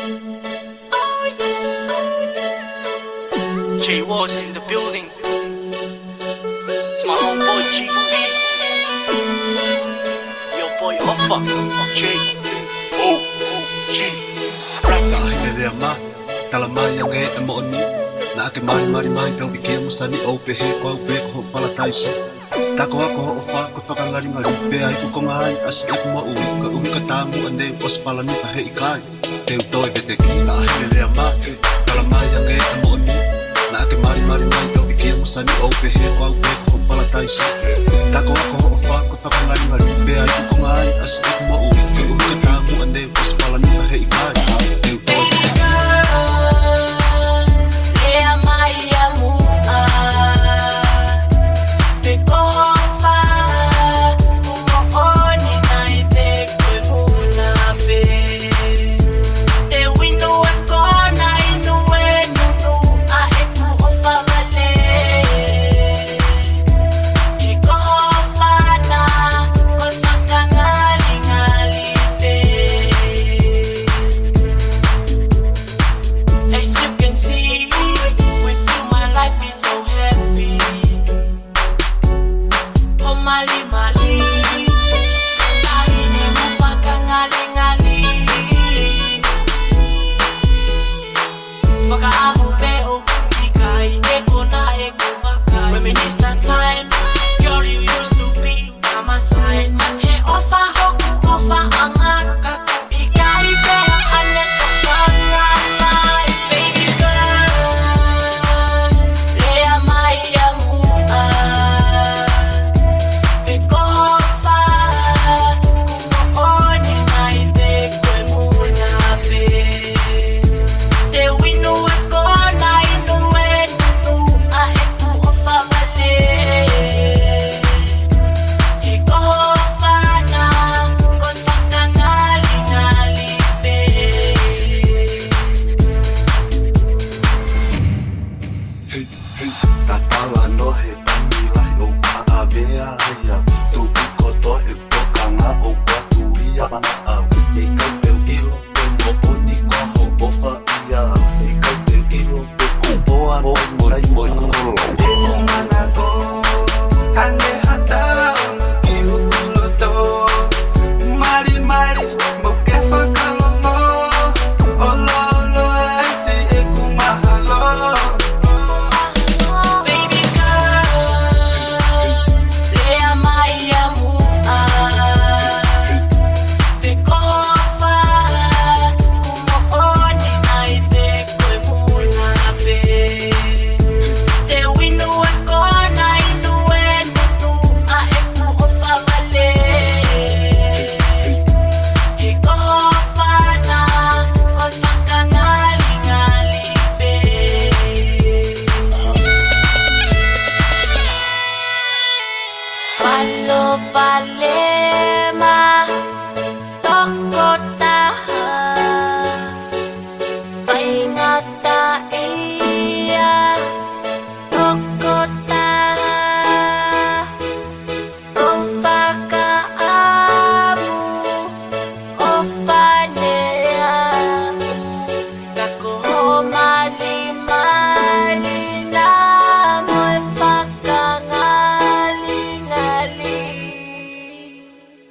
J was in the building. It's my homeboy GB. Yo boy Offa. J O G. Hinelea mai, tala mai ang e mo ni. Na ke mai mari mai pau ke mo sani o pe he kwa pe ko pala taisa. Ta ko o fa ko to ngari ngari pe ai ko ngai as e mo u ka tamu ande os pala ni pa he kai. Te toi bete ki na hinelea mai, tala mai ang e mo ni. Na ke mari mai pau ke mo sani o pe he kwa pe ko pala taisa. Ta ko o fa ko to ngari ngari pe ai ko ngai as e mo u ka tamu ande os pala ni